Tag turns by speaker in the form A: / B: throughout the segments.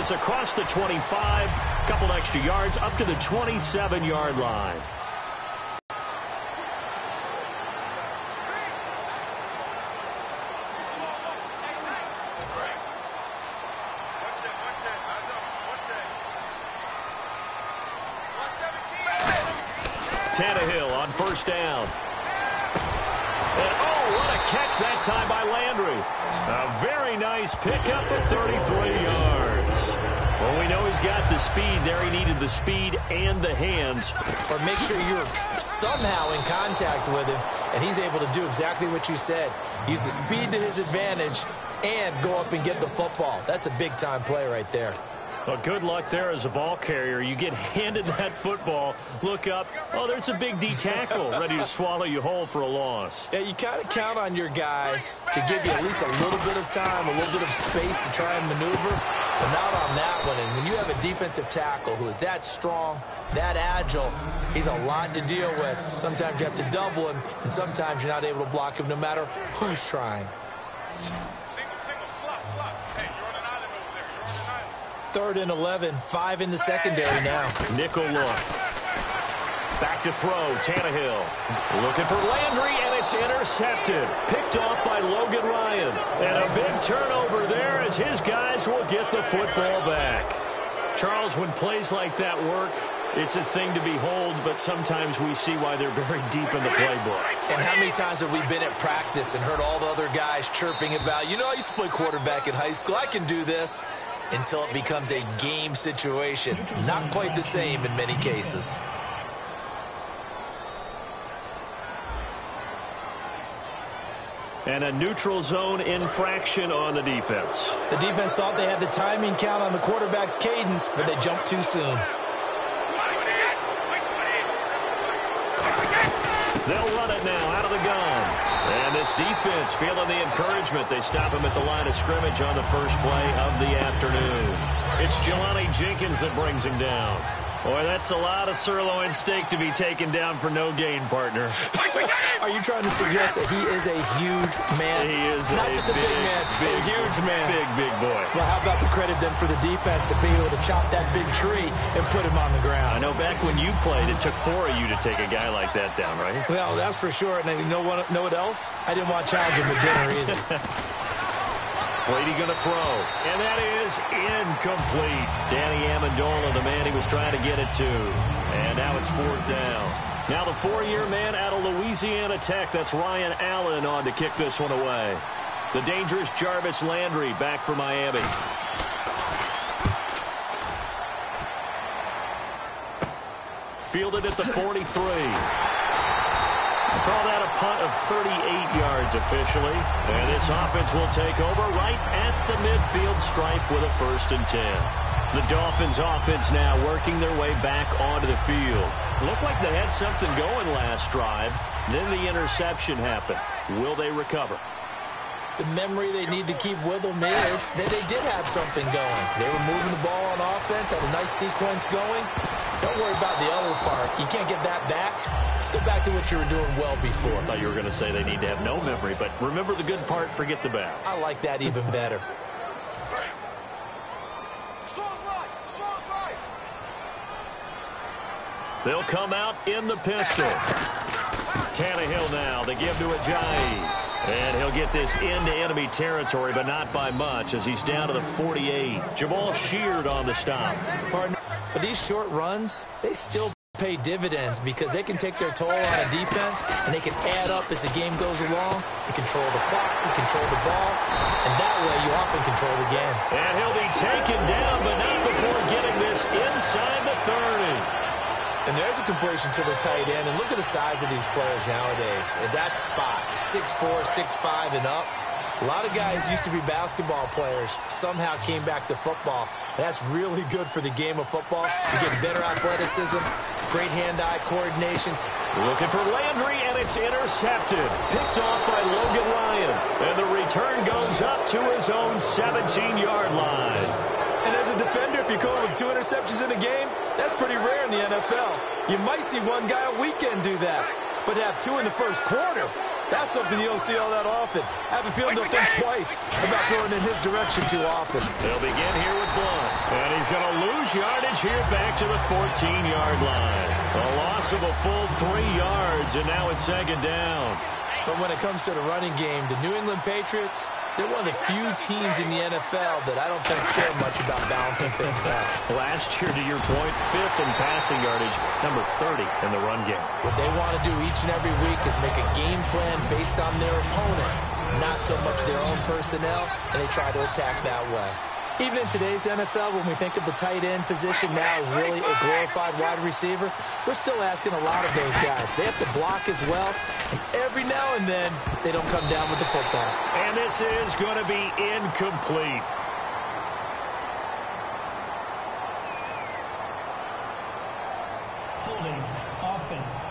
A: is across the 25, a couple extra yards up to the 27-yard line. Tannehill on first down. And oh, what a catch that time by Landry. A very nice pickup of 33 yards. Well, we know he's got the speed there. He needed the speed and the hands.
B: Or make sure you're somehow in contact with him, and he's able to do exactly what you said. Use the speed to his advantage and go up and get the football. That's a big-time play right there.
A: Well, good luck there as a ball carrier. You get handed that football, look up, oh, there's a big D tackle ready to swallow you whole for a loss.
B: Yeah, you kind of count on your guys to give you at least a little bit of time, a little bit of space to try and maneuver, but not on that one. And when you have a defensive tackle who is that strong, that agile, he's a lot to deal with. Sometimes you have to double him, and sometimes you're not able to block him no matter who's trying. Third and 11, 5 in the secondary now.
A: Nickel look. Back to throw, Tannehill. Looking for Landry, and it's intercepted. Picked off by Logan Ryan. And a big turnover there as his guys will get the football back. Charles, when plays like that work, it's a thing to behold, but sometimes we see why they're very deep in the playbook.
B: And how many times have we been at practice and heard all the other guys chirping about, you know, I used to play quarterback in high school, I can do this. Until it becomes a game situation. Not quite the same in many cases.
A: And a neutral zone infraction on the defense.
B: The defense thought they had the timing count on the quarterback's cadence, but they jumped too soon.
A: They'll run it now out of the gun. And this defense feeling the encouragement. They stop him at the line of scrimmage on the first play of the afternoon. It's Jelani Jenkins that brings him down. Boy, that's a lot of sirloin steak to be taken down for no gain, partner.
B: Are you trying to suggest that he is a huge man?
A: He is
B: not just a big man, a huge man.
A: Big boy.
B: Well, how about the credit then for the defense to be able to chop that big tree and put him on the ground?
A: I know back when you played, it took 4 of you to take a guy like that down, right?
B: Well, that's for sure. And you know what else? I didn't want to challenge him at dinner either.
A: Brady going to throw, and that is incomplete. Danny Amendola, the man he was trying to get it to. And now it's fourth down. Now the 4-year man out of Louisiana Tech, that's Ryan Allen on to kick this one away. The dangerous Jarvis Landry back for Miami. Fielded at the 43. Call that a punt of 38 yards officially. And this offense will take over right at the midfield stripe with a 1st and 10. The Dolphins offense now working their way back onto the field. Looked like they had something going last drive. Then the interception happened. Will they recover?
B: The memory they need to keep with them is that they did have something going. They were moving the ball on offense, had a nice sequence going. Don't worry about the other part. You can't get that back. Let's go back to what you were doing well before.
A: I thought you were going to say they need to have no memory, but remember the good part, forget the bad.
B: I like that even better.
A: They'll come out in the pistol. Tannehill now. They give to Ajayi. And he'll get this into enemy territory, but not by much as he's down to the 48. Jamal Sheard on the stop.
B: But these short runs, they still pay dividends because they can take their toll on a defense and they can add up as the game goes along. They control the clock, they control the ball, and that way you often control the game.
A: And he'll be taken down, but not before getting this inside the 30.
B: And there's a completion to the tight end. And look at the size of these players nowadays. At that spot, 6'4", 6'5", and up. A lot of guys used to be basketball players, somehow came back to football. That's really good for the game of football. You get better athleticism, great hand-eye coordination.
A: Looking for Landry, and it's intercepted. Picked off by Logan Ryan. And the return goes up to his own 17-yard line.
B: And as a defender, if you're going with 2 interceptions in a game, that's pretty rare in the NFL. You might see one guy a weekend do that. But to have 2 in the first quarter, that's something you don't see all that often. I have a feeling they'll think twice about throwing in his direction too often.
A: They'll begin here with Blunt. And lose yardage here back to the 14-yard line. A loss of a full 3 yards, and now it's second down.
B: But when it comes to the running game, the New England Patriots, they're one of the few teams in the NFL that I don't think care much about balancing things out.
A: Last year, to your point, 5th in passing yardage, number 30 in the run game.
B: What they want to do each and every week is make a game plan based on their opponent, not so much their own personnel, and they try to attack that way. Even in today's NFL, when we think of the tight end position now as really a glorified wide receiver, we're still asking a lot of those guys. They have to block as well, and every now and then, they don't come down with the football.
A: And this is going to be incomplete.
C: Holding offense.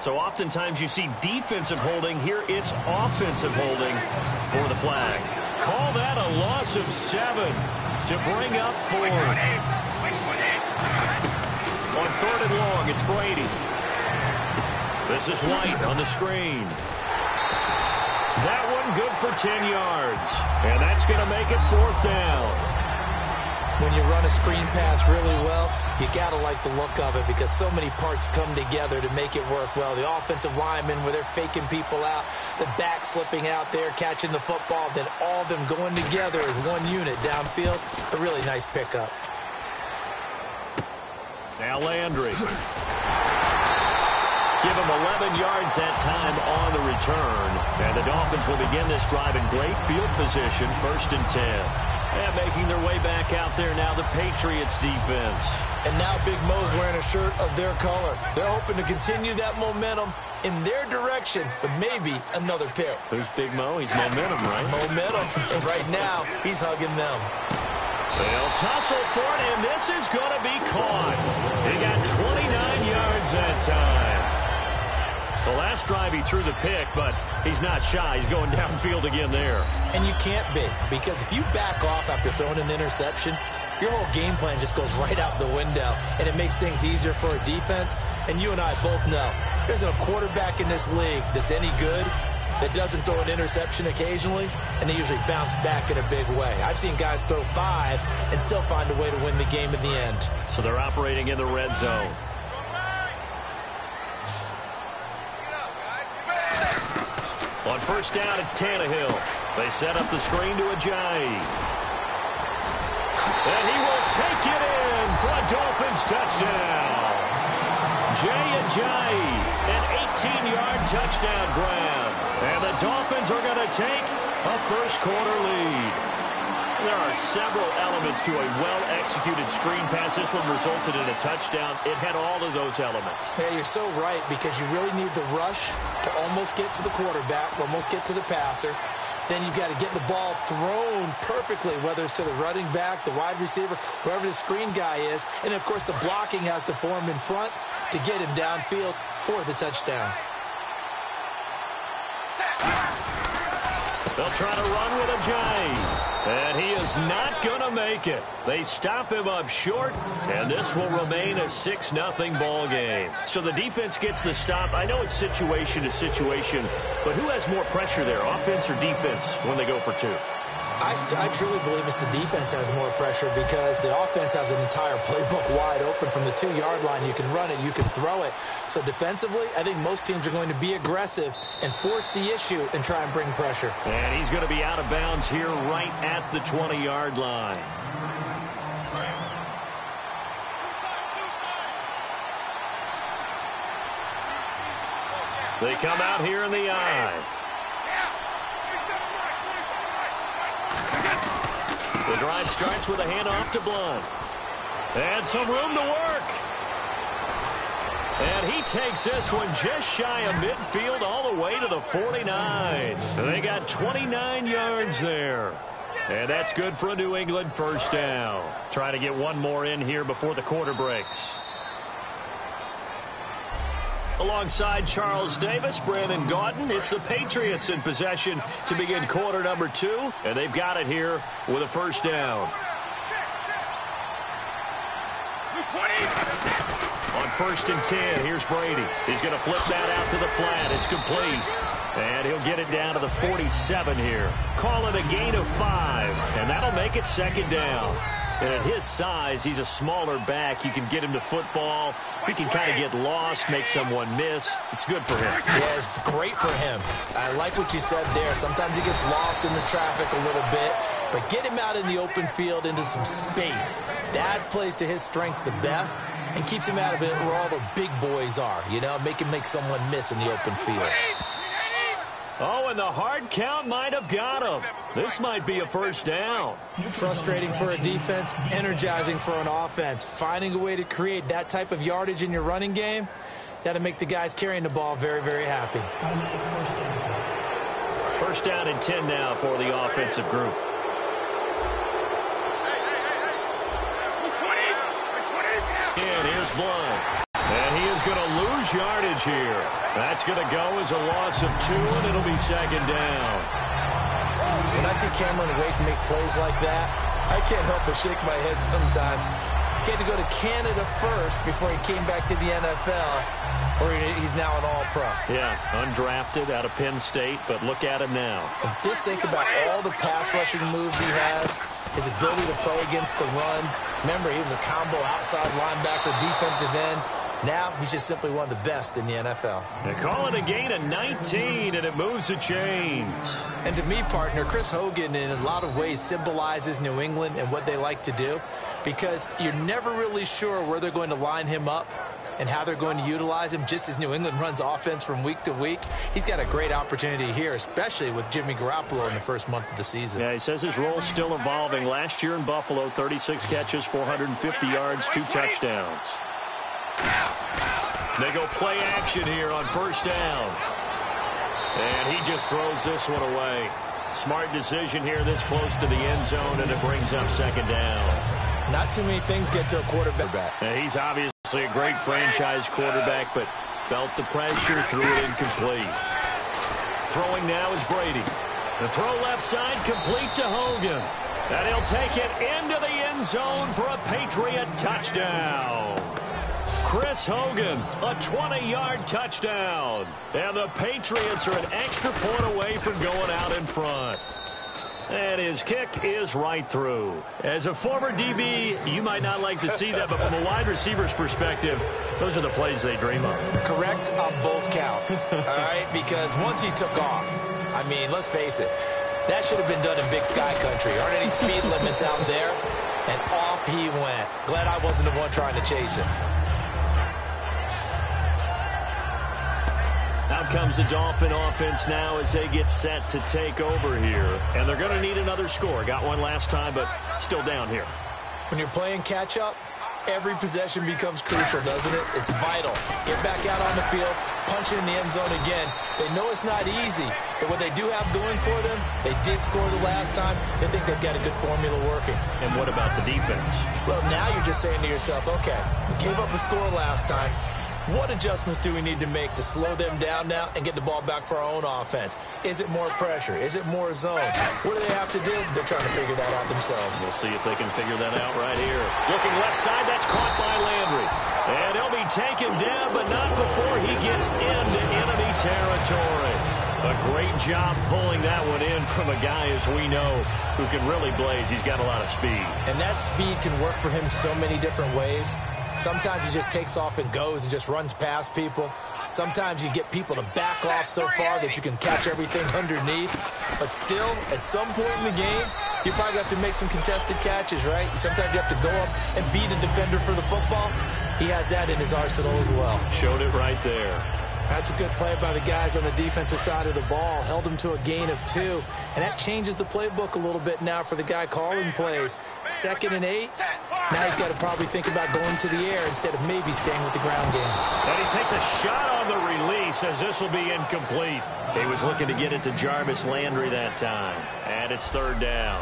A: So oftentimes you see defensive holding. Here it's offensive holding for the flag. Call that a loss of 7 to bring up 4th. On 3rd and long, it's Brady. This is White on the screen. That one good for 10 yards. And that's going to make it 4th down.
B: When you run a screen pass really well, you got to like the look of it because so many parts come together to make it work well. The offensive linemen, where they're faking people out, the back slipping out there, catching the football, then all of them going together as one unit downfield. A really nice pickup.
A: Now Landry. Give him 11 yards that time on the return. And the Dolphins will begin this drive in great field position, 1st and 10. And making their way back out there now, the Patriots defense.
B: And now Big Mo's wearing a shirt of their color. They're hoping to continue that momentum in their direction, but maybe another pick.
A: Who's Big Mo? He's momentum, right?
B: Momentum. And right now, he's hugging them.
A: They'll tussle for it, and this is going to be caught. He got 29 yards that time. The last drive he threw the pick, but he's not shy. He's going downfield again there.
B: And you can't be, because if you back off after throwing an interception, your whole game plan just goes right out the window, and it makes things easier for a defense. And you and I both know there's a quarterback in this league that's any good that doesn't throw an interception occasionally, and they usually bounce back in a big way. I've seen guys throw 5 and still find a way to win the game in the end.
A: So they're operating in the red zone. On 1st down, it's Tannehill. They set up the screen to Ajayi. And he will take it in for a Dolphins touchdown. Jay Ajayi, an 18-yard touchdown grab. And the Dolphins are going to take a first-quarter lead. There are several elements to a well-executed screen pass. This one resulted in a touchdown. It had all of those elements.
B: Yeah, you're so right, because you really need the rush to almost get to the quarterback, almost get to the passer. Then you've got to get the ball thrown perfectly, whether it's to the running back, the wide receiver, whoever the screen guy is. And, of course, the blocking has to form in front to get him downfield for the touchdown.
A: They'll try to run with Ajayi. And he is not going to make it. They stop him up short, and this will remain a 6-0 ball game. So the defense gets the stop. I know it's situation to situation, but who has more pressure there, offense or defense, when they go for 2?
B: I truly believe it's the defense has more pressure because the offense has an entire playbook wide open from the 2-yard line. You can run it, you can throw it. So defensively, I think most teams are going to be aggressive and force the issue and try and bring pressure.
A: And he's going to be out of bounds here right at the 20-yard line. They come out here in the eye. The drive starts with a handoff to Blunt. And some room to work. And he takes this one just shy of midfield all the way to the 49. They got 29 yards there. And that's good for a New England first down. Trying to get one more in here before the quarter breaks. Alongside Charles Davis, Brandon Gaudin, it's the Patriots in possession to begin quarter number 2, and they've got it here with a first down. On 1st and 10, here's Brady. He's going to flip that out to the flat. It's complete. And he'll get it down to the 47 here. Call it a gain of 5, and that'll make it second down. And at his size, he's a smaller back. You can get him to football. He can kind of get lost, make someone miss. It's good for him.
B: Yeah, it's great for him. I like what you said there. Sometimes he gets lost in the traffic a little bit, but get him out in the open field into some space. That plays to his strengths the best and keeps him out of it where all the big boys are, you know, make him make someone miss in the open field.
A: Oh, and the hard count might have got him. This might be a first down.
B: Frustrating for a defense, energizing for an offense. Finding a way to create that type of yardage in your running game, that'll make the guys carrying the ball very, very happy.
A: First down and 10 now for the offensive group. And here's Blunt. And he is going to lose yardage here. That's going to go as a loss of 2, and it'll be second down.
B: When I see Cameron Wake make plays like that, I can't help but shake my head sometimes. He had to go to Canada first before he came back to the NFL, or he's now an all-pro.
A: Yeah, undrafted out of Penn State, but look at him now.
B: And just think about all the pass-rushing moves he has, his ability to play against the run. Remember, he was a combo outside linebacker, defensive end. Now he's just simply one of the best in the NFL.
A: They call it a gain of 19, and it moves the chains.
B: And to me, partner, Chris Hogan in a lot of ways symbolizes New England and what they like to do, because you're never really sure where they're going to line him up and how they're going to utilize him. Just as New England runs offense from week to week, he's got a great opportunity here, especially with Jimmy Garoppolo in the first month of the season.
A: Yeah, he says his role's still evolving. Last year in Buffalo, 36 catches, 450 yards, 2 touchdowns. They go play action here on first down. And he just throws this one away. Smart decision here this close to the end zone, and it brings up second down.
B: Not too many things get to a quarterback.
A: He's obviously a great franchise quarterback, but felt the pressure, threw it incomplete. Throwing now is Brady. The throw left side complete to Hogan. And he'll take it into the end zone for a Patriot touchdown. Chris Hogan, a 20-yard touchdown. And the Patriots are an extra point away from going out in front. And his kick is right through. As a former DB, you might not like to see that, but from a wide receiver's perspective, those are the plays they dream of.
B: Correct on both counts, all right? Because once he took off, I mean, let's face it, that should have been done in Big Sky Country. Aren't any speed limits out there? And off he went. Glad I wasn't the one trying to chase him.
A: Out comes the Dolphin offense now as they get set to take over here. And they're going to need another score. Got one last time, but still down here.
B: When you're playing catch-up, every possession becomes crucial, doesn't it? It's vital. Get back out on the field, punch it in the end zone again. They know it's not easy, but what they do have going for them, they did score the last time. They think they've got a good formula working.
A: And what about the defense?
B: Well, now you're just saying to yourself, okay, we gave up a score last time. What adjustments do we need to make to slow them down now and get the ball back for our own offense? Is it more pressure? Is it more zone? What do they have to do? They're trying to figure that out themselves.
A: We'll see if they can figure that out right here. Looking left side, that's caught by Landry. And he'll be taken down, but not before he gets into enemy territory. A great job pulling that one in from a guy, as we know, who can really blaze. He's got a lot of speed.
B: And that speed can work for him so many different ways. Sometimes he just takes off and goes and just runs past people. Sometimes you get people to back off so far that you can catch everything underneath. But still, at some point in the game, you probably have to make some contested catches, right? Sometimes you have to go up and beat a defender for the football. He has that in his arsenal as well.
A: Showed it right there.
B: That's a good play by the guys on the defensive side of the ball. Held him to a gain of 2. And that changes the playbook a little bit now for the guy calling plays. 2nd and 8. Now he's got to probably think about going to the air instead of maybe staying with the ground game.
A: And he takes a shot on the release as this will be incomplete. He was looking to get it to Jarvis Landry that time. And it's 3rd down.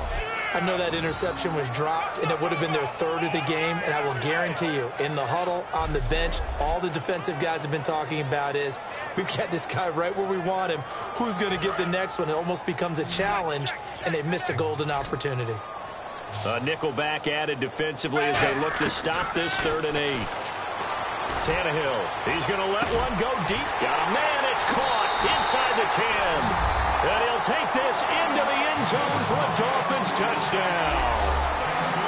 B: I know that interception was dropped, and it would have been their 3rd of the game, and I will guarantee you, in the huddle, on the bench, all the defensive guys have been talking about is, we've got this guy right where we want him. Who's going to get the next one? It almost becomes a challenge, and they've missed a golden opportunity.
A: A nickel back added defensively as they look to stop this 3rd and 8. Tannehill, he's going to let one go deep. Got a man, it's caught inside the 10. And he'll take this into the end zone for a Dolphins touchdown.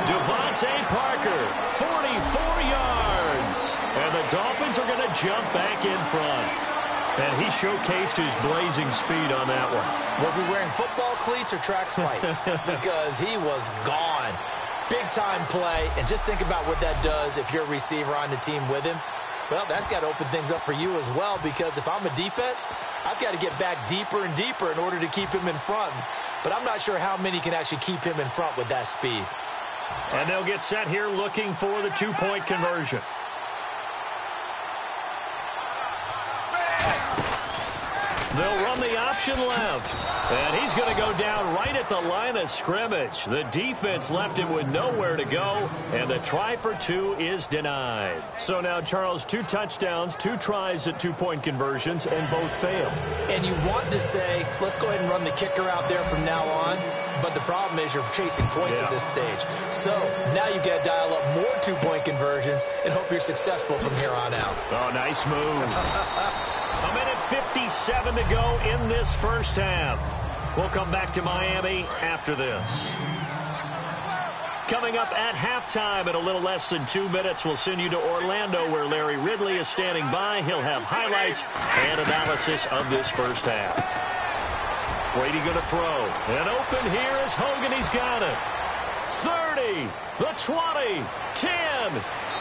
A: Devontae Parker, 44 yards. And the Dolphins are going to jump back in front. And he showcased his blazing speed on that one.
B: Was he wearing football cleats or track spikes? Because he was gone. Big-time play. And just think about what that does if you're a receiver on the team with him. Well, that's got to open things up for you as well, because if I'm a defense, I've got to get back deeper and deeper in order to keep him in front. But I'm not sure how many can actually keep him in front with that speed.
A: And they'll get set here looking for the two-point conversion. They'll run the option left. And he's going to go down right at the line of scrimmage. The defense left him with nowhere to go, and the try for two is denied. So now, Charles, 2 touchdowns, 2 tries at two-point conversions, and both failed.
B: And you want to say, let's go ahead and run the kicker out there from now on. But the problem is you're chasing points at this stage. So now you got to dial up more two-point conversions and hope you're successful from here on out.
A: Oh, nice move. A minute 57 to go in this first half. We'll come back to Miami after this. Coming up at halftime in a little less than 2 minutes, we'll send you to Orlando, where Larry Ridley is standing by. He'll have highlights and analysis of this first half. Brady going to throw. And open here is Hogan. He's got it. 30, the 20, 10,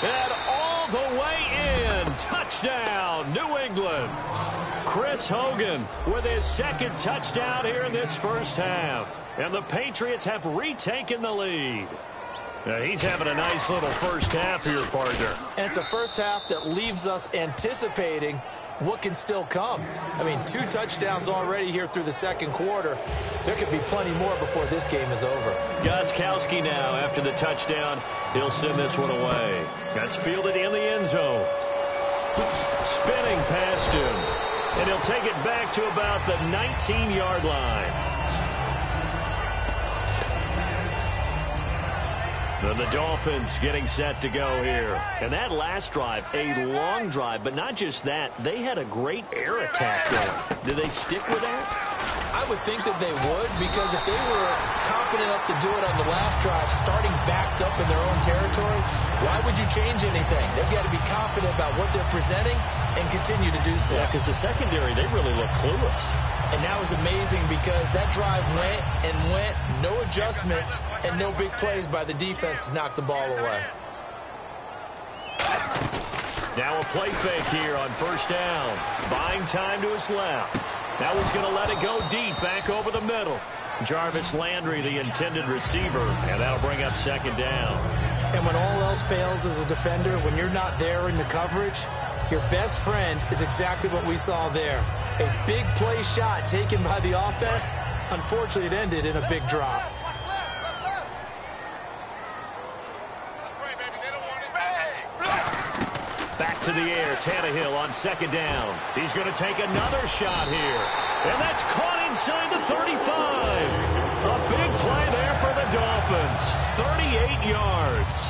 A: and all the way in. Touchdown, New England. Chris Hogan with his second touchdown here in this first half. And the Patriots have retaken the lead. Now, he's having a nice little first half here, partner.
B: And it's a first half that leaves us anticipating what can still come. I mean, 2 touchdowns already here through the second quarter. There could be plenty more before this game is over.
A: Gostkowski now, after the touchdown, he'll send this one away. That's fielded in the end zone. Spinning past him. And he'll take it back to about the 19-yard line. And the Dolphins getting set to go here. And that last drive, a long drive, but not just that. They had a great air attack going. Do they stick with that?
B: I would think that they would, because if they were confident enough to do it on the last drive, starting backed up in their own territory, why would you change anything? They've got to be confident about what they're presenting and continue to do so.
A: Yeah, because the secondary, they really look clueless.
B: And that was amazing, because that drive went and went, no adjustments, and no big plays by the defense to knock the ball away.
A: Now a play fake here on first down. Buying time to his left. Now he's going to let it go deep, back over the middle. Jarvis Landry, the intended receiver, and that'll bring up second down.
B: And when all else fails as a defender, when you're not there in the coverage, your best friend is exactly what we saw there. A big play shot taken by the offense. Unfortunately, it ended in a big drop.
A: Back to the air, Tannehill on second down. He's going to take another shot here. And that's caught inside the 35. A big play there for the Dolphins. 38 yards.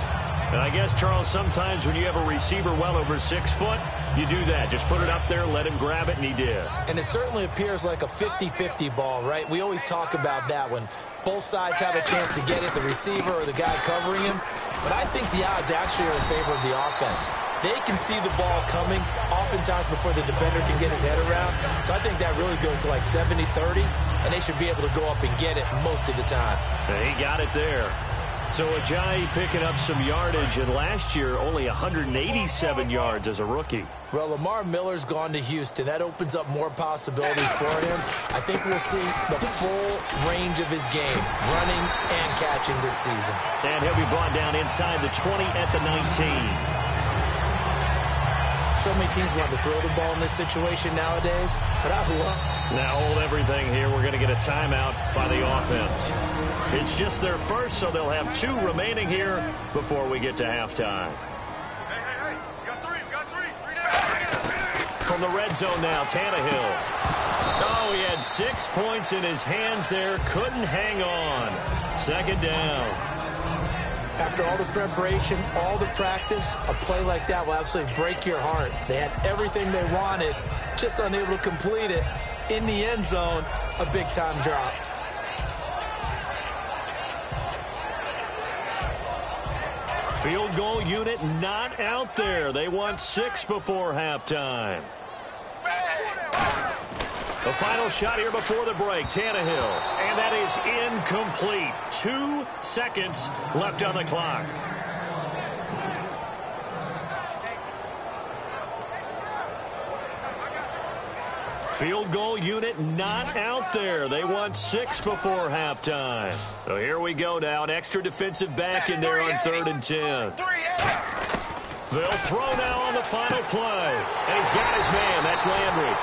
A: And I guess, Charles, sometimes when you have a receiver well over 6 foot, you do that. Just put it up there, let him grab it, and he did.
B: And it certainly appears like a 50-50 ball, right? We always talk about that when both sides have a chance to get it, the receiver or the guy covering him. But I think the odds actually are in favor of the offense. They can see the ball coming oftentimes before the defender can get his head around. So I think that really goes to like 70-30, and they should be able to go up and get it most of the time.
A: And he got it there. So Ajayi picking up some yardage, and last year only 187 yards as a rookie.
B: Well, Lamar Miller's gone to Houston. That opens up more possibilities for him. I think we'll see the full range of his game, running and catching this season.
A: And he'll be brought down inside the 20 at the 19.
B: So many teams want to throw the ball in this situation nowadays, but I love.
A: Now hold everything here. We're going to get a timeout by the offense. It's just their first, so they'll have 2 remaining here before we get to halftime.
D: Hey, we got 3, we got 3.
A: From the red zone now, Tannehill. Oh, he had 6 points in his hands there. Couldn't hang on. Second down.
B: After all the preparation, all the practice, a play like that will absolutely break your heart. They had everything they wanted, just unable to complete it. In the end zone, a big-time drop.
A: Field goal unit not out there. They won 6 before halftime. The final shot here before the break, Tannehill. And that is incomplete. 2 seconds left on the clock. Field goal unit not out there. They won 6 before halftime. So here we go now. An extra defensive back in there on 3rd and 10. They'll throw now on the final play. And he's got his man. That's Landry.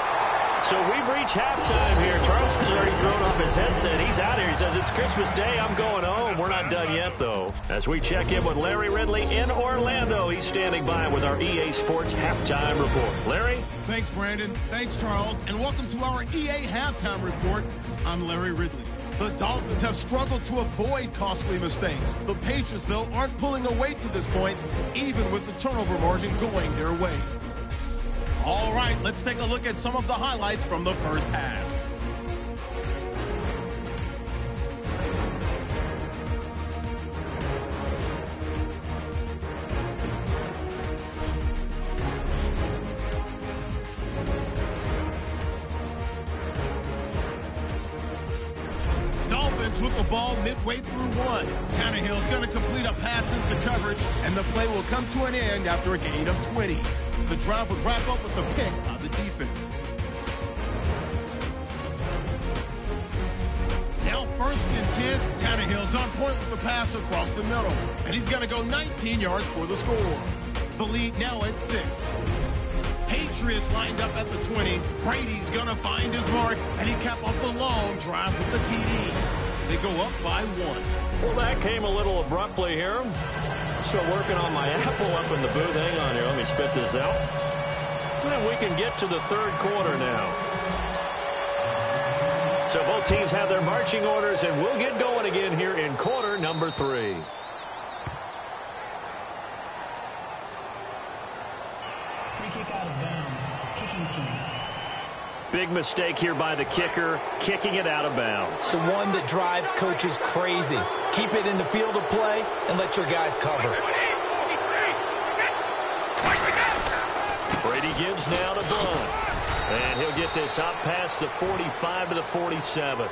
A: So we've reached halftime here. Charles has already thrown off his headset. He's out here. He says, it's Christmas Day. I'm going home. We're not done yet, though. As we check in with Larry Ridley in Orlando, he's standing by with our EA Sports Halftime Report. Larry?
E: Thanks, Brandon. Thanks, Charles. And welcome to our EA Halftime Report. I'm Larry Ridley. The Dolphins have struggled to avoid costly mistakes. The Patriots, though, aren't pulling away to this point, even with the turnover margin going their way. All right, let's take a look at some of the highlights from the first half. Dolphins with the ball midway through one. Tannehill's going to complete a pass into coverage, and the play will come to an end after a gain of 20. The drive would wrap up with a pick by the defense. Now 1st and 10, Tannehill's on point with the pass across the middle. And he's going to go 19 yards for the score. The lead now at 6. Patriots lined up at the 20. Brady's going to find his mark, and he capped off the long drive with the TD. They go up by 1.
A: Well, that came a little abruptly here. Still working on my apple up in the booth. Hang on here. Let me spit this out. And we can get to the 3rd quarter now. So both teams have their marching orders, and we'll get going again here in quarter number 3.
C: Free kick out of bounds. Kicking team.
A: Big mistake here by the kicker, kicking it out of bounds.
B: The one that drives coaches crazy. Keep it in the field of play and let your guys cover.
A: Brady gives now to Blunt. And he'll get this out past the 45 to the 47.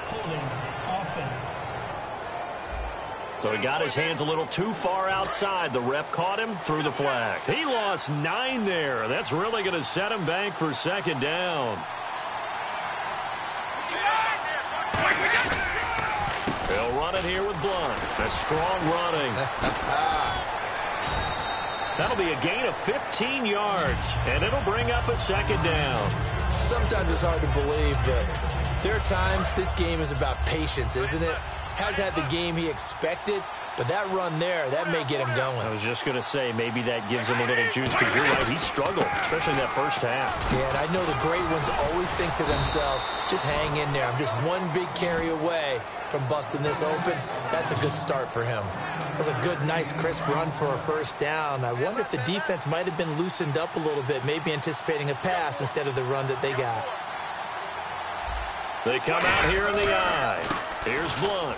C: Holding. Offense.
A: So he got his hands a little too far outside. The ref caught him, threw the flag. He lost 9 there. That's really going to set him back for 2nd down. They'll run it here with Blunt. That's strong running. That'll be a gain of 15 yards, and it'll bring up a 2nd down.
B: Sometimes it's hard to believe, but there are times this game is about patience, isn't it? Has had the game he expected, but that run there, that may get him going.
A: I was just going to say, maybe that gives him a little juice, because you're right, he struggled, especially in that first half.
B: Yeah, and I know the great ones always think to themselves, just hang in there. I'm just one big carry away from busting this open. That's a good start for him. That was a good, nice, crisp run for a 1st down. I wonder if the defense might have been loosened up a little bit, maybe anticipating a pass instead of the run that they got.
A: They come out here in the eye. Here's Blunt.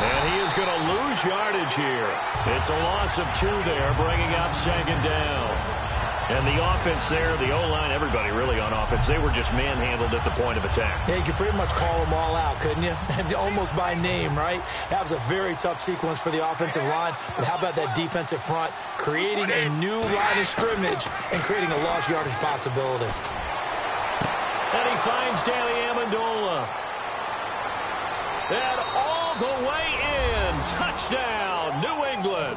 A: And he is going to lose yardage here. It's a loss of 2 there, bringing up 2nd down. And the offense there, the O-line, everybody really on offense, they were just manhandled at the point of attack.
B: Yeah, you could pretty much call them all out, couldn't you? Almost by name, right? That was a very tough sequence for the offensive line. But how about that defensive front creating a new line of scrimmage and creating a lost yardage possibility?
A: And he finds Danny Amendola. And all the way in. Touchdown, New England.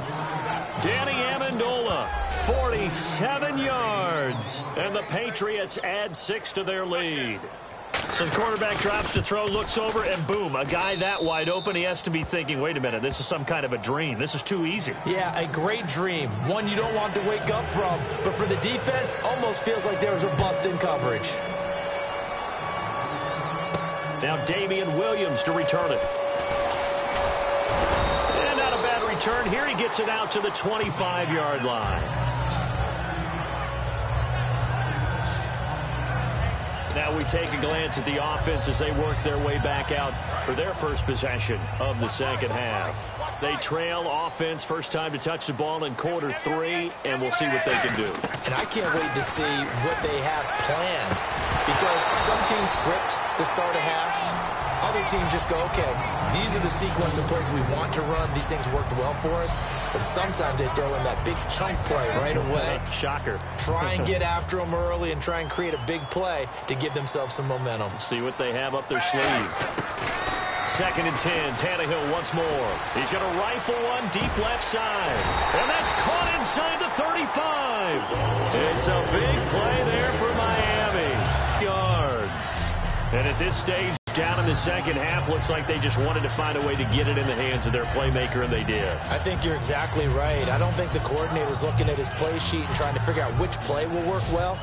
A: Danny Amendola, 47 yards. And the Patriots add 6 to their lead. So the quarterback drops to throw, looks over, and boom, a guy that wide open, he has to be thinking, wait a minute, this is some kind of a dream. This is too easy.
B: Yeah, a great dream. One you don't want to wake up from. But for the defense, almost feels like there was a bust in coverage.
A: Now Damian Williams to return it. And not a bad return. Here he gets it out to the 25-yard line. Now we take a glance at the offense as they work their way back out for their first possession of the second half. They trail offense, first time to touch the ball in quarter 3, and we'll see what they can do.
B: And I can't wait to see what they have planned, because some teams script to start a half. Other teams just go, okay, these are the sequence of plays we want to run. These things worked well for us. And sometimes they throw in that big chunk play right away.
A: Shocker.
B: Try and get after them early and try and create a big play to give themselves some momentum.
A: See what they have up their sleeve. 2nd and 10, Tannehill once more. He's going to rifle one deep left side. And that's caught inside the 35. It's a big play there for Miami. Yards. And at this stage, down in the second half, looks like they just wanted to find a way to get it in the hands of their playmaker, and they did.
B: I think you're exactly right. I don't think the coordinator's looking at his play sheet and trying to figure out which play will work well.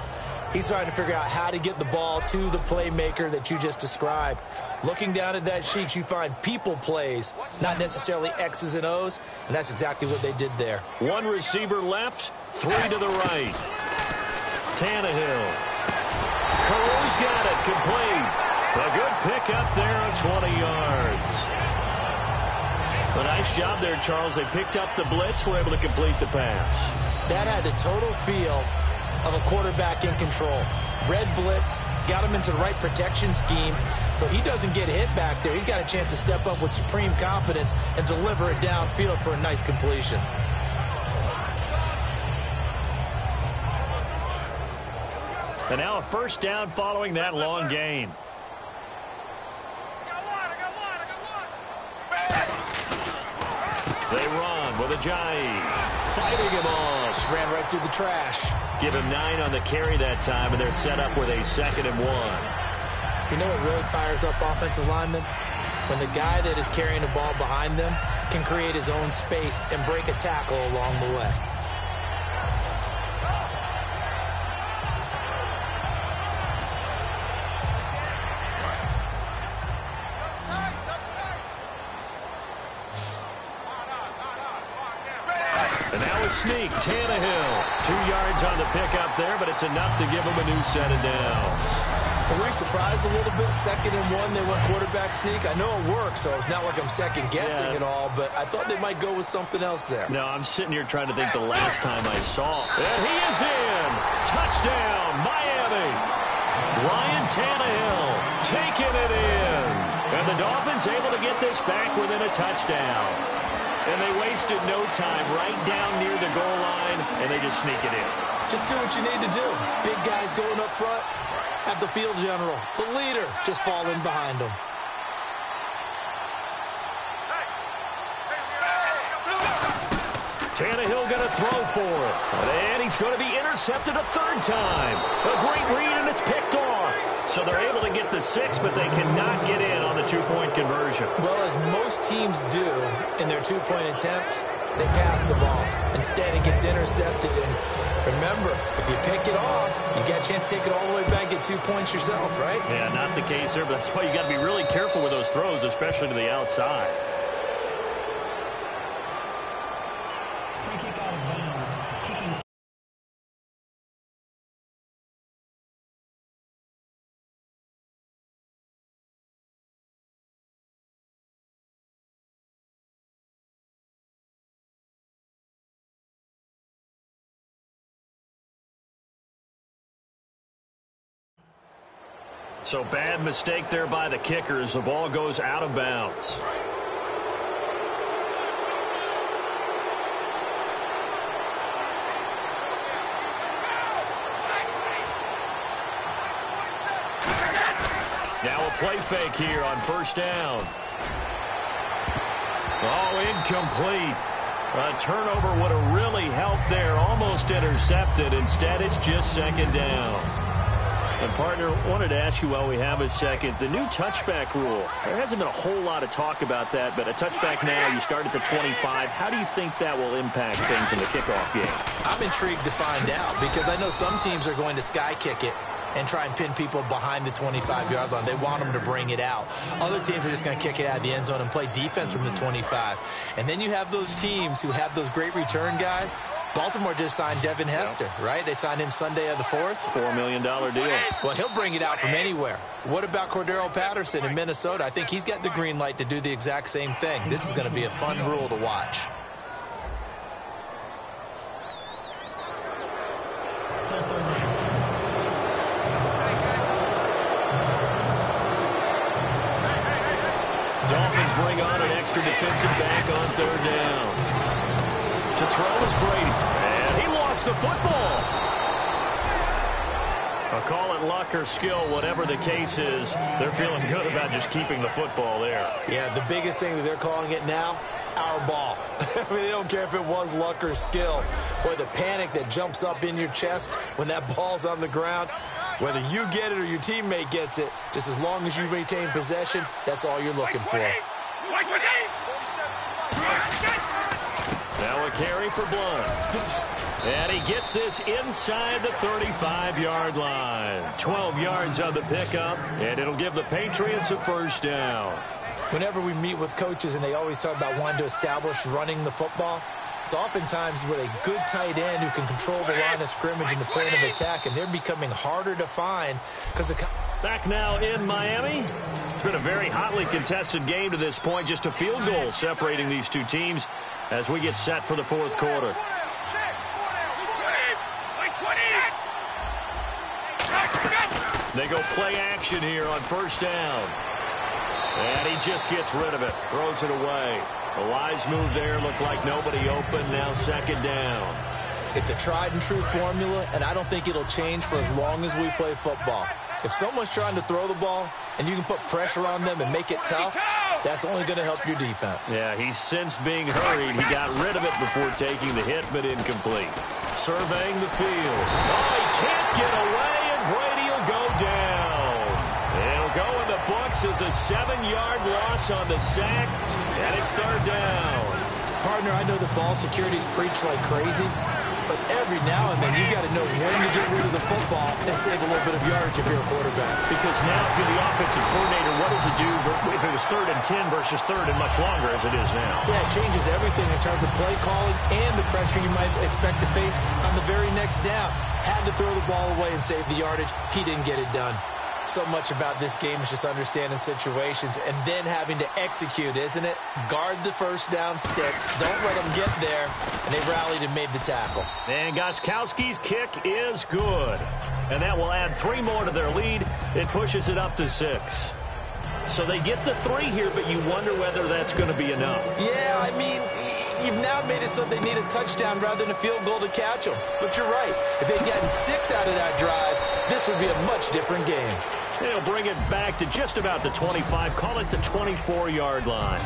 B: He's trying to figure out how to get the ball to the playmaker that you just described. Looking down at that sheet, you find people plays, not necessarily X's and O's, and that's exactly what they did there.
A: One receiver left, 3 to the right. Tannehill. Carr's got it, complete. A good pickup there of 20 yards. A nice job there, Charles. They picked up the blitz, were able to complete the pass.
B: That had the total feel of a quarterback in control. Red blitz, got him into the right protection scheme, so he doesn't get hit back there. He's got a chance to step up with supreme confidence and deliver it downfield for a nice completion.
A: And now a first down following that long gain. They run with Ajayi. Fighting him off.
B: Just ran right through the trash.
A: Give him 9 on the carry that time, and they're set up with a 2nd and 1.
B: You know what really fires up offensive linemen? When the guy that is carrying the ball behind them can create his own space and break a tackle along the way.
A: And now a sneak, Tannehill. 2 yards on the pickup there, but it's enough to give him a new set of downs.
B: Were we surprised a little bit? 2nd and 1, they went quarterback sneak. I know it works, so it's not like I'm second-guessing it all, but I thought they might go with something else there.
A: No, I'm sitting here trying to think the last time I saw. And he is in. Touchdown, Miami. Ryan Tannehill taking it in. And the Dolphins able to get this back within a touchdown. And they wasted no time right down near the goal line, and they just sneak it in.
B: Just do what you need to do. Big guys going up front, have the field general, the leader, just fall in behind them.
A: Tannehill going to throw for it. And he's going to be intercepted a 3rd time. A great read, and it's picked off. So they're able to get the 6, but they cannot get in on the 2-point conversion.
B: Well, as most teams do in their 2-point attempt, they pass the ball. Instead, it gets intercepted. And remember, if you pick it off, you got a chance to take it all the way back, get 2 points yourself, right?
A: Yeah, not the case there, but that's why you got to be really careful with those throws, especially to the outside.
C: Free kick out of bounds. Kicking.
A: So bad mistake there by the kicker as the ball goes out of bounds. Now a play fake here on first down. Oh, incomplete. A turnover would have really helped there. Almost intercepted. Instead, it's just 2nd down. And, partner, wanted to ask you while we have a second, the new touchback rule. There hasn't been a whole lot of talk about that, but a touchback now, you start at the 25. How do you think that will impact things in the kickoff game?
B: I'm intrigued to find out because I know some teams are going to sky kick it and try and pin people behind the 25-yard line. They want them to bring it out. Other teams are just going to kick it out of the end zone and play defense from the 25. And then you have those teams who have those great return guys. Baltimore just signed Devin Hester, right? They signed him Sunday of the 4th.
A: $4 million deal.
B: Well, he'll bring it out from anywhere. What about Cordero Patterson in Minnesota? I think he's got the green light to do the exact same thing. This is going to be a fun rule to watch.
C: Still third down.
A: Dolphins bring on an extra defensive back on third down. To throw is Brady. And he lost the football. I'll call it luck or skill, whatever the case is. They're feeling good about just keeping the football there.
B: Yeah, the biggest thing that they're calling it now, our ball. I mean, they don't care if it was luck or skill. Boy, the panic that jumps up in your chest when that ball's on the ground, whether you get it or your teammate gets it, just as long as you retain possession, that's all you're looking for.
A: Now a carry for Blunt. And he gets this inside the 35-yard line. 12 yards on the pickup, and it'll give the Patriots a first down.
B: Whenever we meet with coaches and they always talk about wanting to establish running the football, it's oftentimes with a good tight end who can control the line of scrimmage and the point of attack, and they're becoming harder to find because the...
A: Back now in Miami. It's been a very hotly contested game to this point. Just a field goal separating these two teams as we get set for the fourth quarter. They go play action here on first down. And he just gets rid of it. Throws it away. A wise move there. Looked like nobody open. Now second down.
B: It's a tried and true formula, and I don't think it'll change for as long as we play football. If someone's trying to throw the ball and you can put pressure on them and make it tough, that's only going to help your defense.
A: Yeah, he's since being hurried. He got rid of it before taking the hit, but incomplete. Surveying the field. Oh, he can't get away, and Brady will go down. It'll go in the books as a 7-yard loss on the sack, and it's third down.
B: Partner, I know the ball security's preached like crazy, but every now and then you got to know when to get rid of the football and save a little bit of yardage if you're a quarterback.
A: Because now if you're the offensive coordinator, what does it do if it was 3rd and 10 versus 3rd and much longer as it is now?
B: Yeah, it changes everything in terms of play calling and the pressure you might expect to face on the very next down. Had to throw the ball away and save the yardage. He didn't get it done. So much about this game is just understanding situations and then having to execute, isn't it? Guard the first down sticks. Don't let them get there. And they rallied and made the tackle.
A: And Gostkowski's kick is good. And that will add 3 more to their lead. It pushes it up to 6. So they get the 3 here, but you wonder whether that's going to be enough.
B: Yeah, I mean, you've now made it so they need a touchdown rather than a field goal to catch them. But you're right. If they'd gotten 6 out of that drive, this would be a much different game.
A: They'll bring it back to just about the 25. Call it the 24-yard line.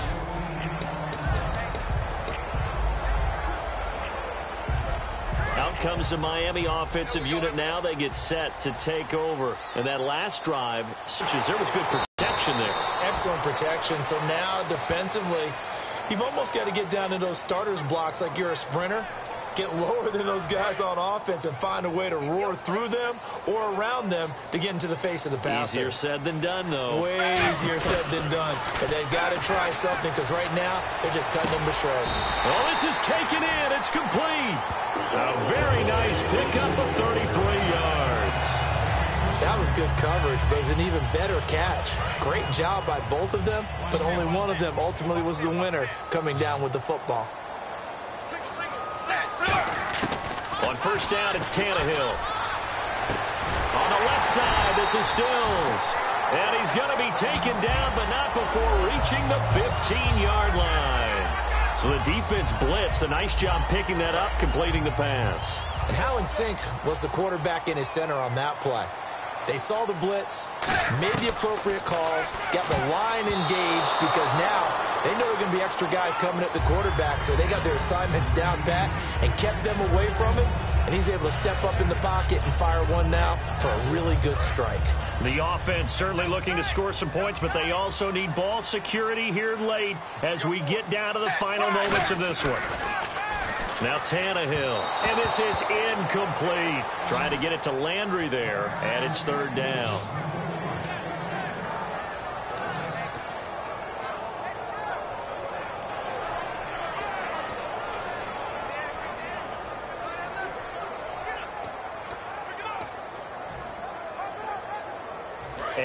A: Out comes the Miami offensive unit now. They get set to take over. And that last drive, there was good protection there.
B: Excellent protection. So now defensively, you've almost got to get down to those starters blocks like you're a sprinter. Get lower than those guys on offense and find a way to roar through them or around them to get into the face of the passer.
A: Easier said than done, though.
B: Way easier said than done. But they've got to try something because right now they're just cutting them to shreds.
A: Oh, this is taken in. It's complete. A very nice pickup of 33 yards.
B: That was good coverage, but it was an even better catch. Great job by both of them, but only one of them ultimately was the winner coming down with the football.
A: On first down, it's Tannehill. On the left side, this is Stills. And he's going to be taken down, but not before reaching the 15-yard line. So the defense blitzed. A nice job picking that up, completing the pass.
B: And how in sync was the quarterback in his center on that play? They saw the blitz, made the appropriate calls, got the line engaged because now they know there are going to be extra guys coming at the quarterback, so they got their assignments down pat and kept them away from him, and he's able to step up in the pocket and fire one now for a really good strike.
A: The offense certainly looking to score some points, but they also need ball security here late as we get down to the final moments of this one. Now Tannehill, and this is incomplete. Trying to get it to Landry there, and it's third down.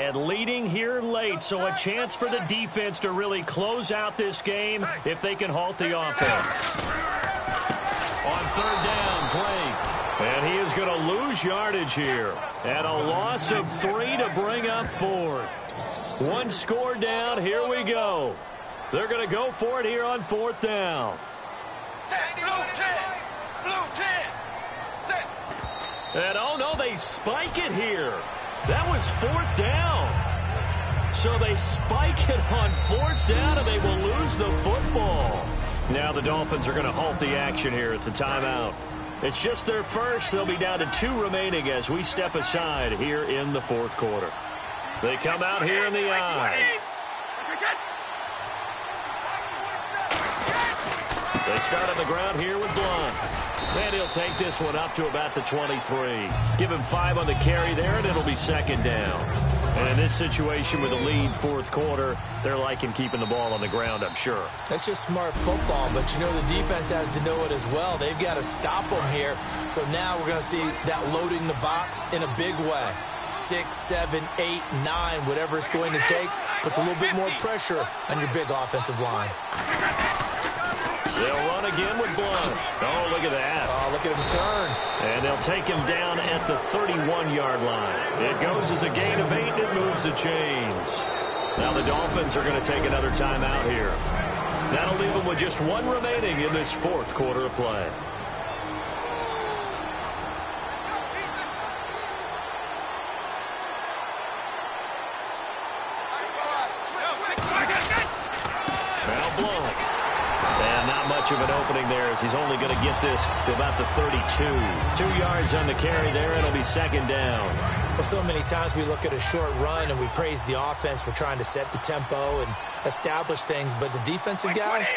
A: And leading here late, so a chance for the defense to really close out this game if they can halt the offense. On third down, Drake. And he is going to lose yardage here. And a loss of 3 to bring up 4th. 1 score down. Here we go. They're going to go for it here on 4th down.
D: Blue 10. Blue 10. Set.
A: And, oh, no, they spike it here. That was 4th down. So they spike it on 4th down, and they will lose the football. Now the Dolphins are going to halt the action here. It's a timeout. It's just their first. They'll be down to 2 remaining as we step aside here in the 4th quarter. They come out here in the eye. They start on the ground here with Blunt. And he'll take this one up to about the 23. Give him 5 on the carry there, and it'll be 2nd down. And in this situation with a lead 4th quarter, they're liking keeping the ball on the ground, I'm sure.
B: That's just smart football, but you know the defense has to know it as well. They've got to stop them here. So now we're going to see that loading the box in a big way. 6, 7, 8, 9, whatever it's going to take, puts a little bit more pressure on your big offensive line.
A: They'll run again with Blunt. Oh, look at that.
B: Oh, look at him turn.
A: And they'll take him down at the 31-yard line. It goes as a gain of 8, and it moves the chains. Now the Dolphins are going to take another timeout here. That'll leave them with just 1 remaining in this 4th quarter of play. Of an opening there as he's only going to get this to about the 32. 2 yards on the carry there, and it'll be 2nd down.
B: Well, so many times we look at a short run and we praise the offense for trying to set the tempo and establish things, but the defensive guys,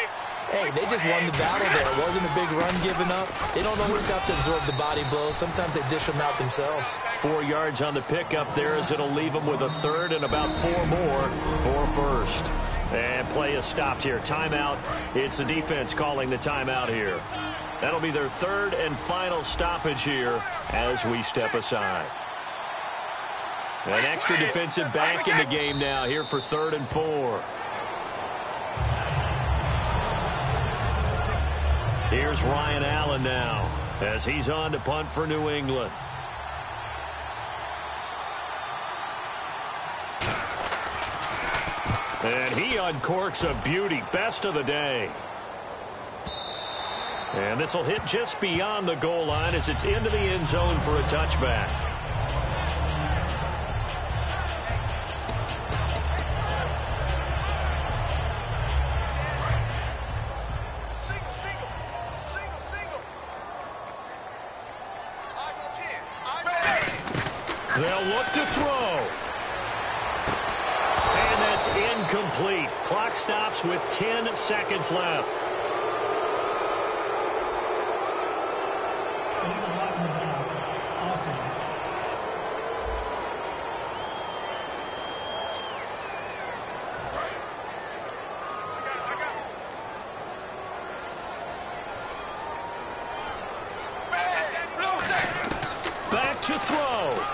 B: hey, they just won the battle there. It wasn't a big run given up. They don't always have to absorb the body blows. Sometimes they dish them out themselves.
A: 4 yards on the pickup there as it'll leave them with a 3rd and about 4 more for 1st. And play is stopped here. Timeout. It's the defense calling the timeout here. That'll be their 3rd and final stoppage here as we step aside. An extra defensive back in the game now here for 3rd and 4. Here's Ryan Allen now as he's on to punt for New England. And he uncorks a beauty. Best of the day. And this will hit just beyond the goal line as it's into the end zone for a touchback. They'll look to throw. And that's incomplete. Clock stops with 10 seconds left.
C: Illegal block in the back. Offense.
A: Back to throw.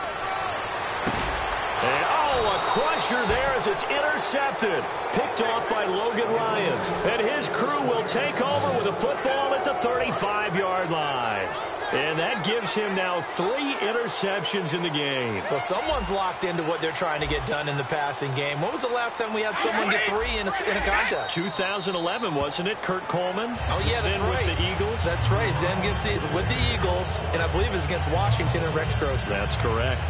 A: And, oh, a crusher there as it's intercepted. Picked off by Logan Ryan. And his crew will take over with a football at the 35-yard line. And that gives him now 3 interceptions in the game.
B: Well, someone's locked into what they're trying to get done in the passing game. When was the last time we had someone get 3 in a contest?
A: 2011, wasn't it? Kurt Coleman?
B: Oh, yeah, that's
A: then
B: right.
A: With the Eagles?
B: That's right. Then gets it with the Eagles, and I believe it's against Washington and Rex Grossman.
A: That's correct.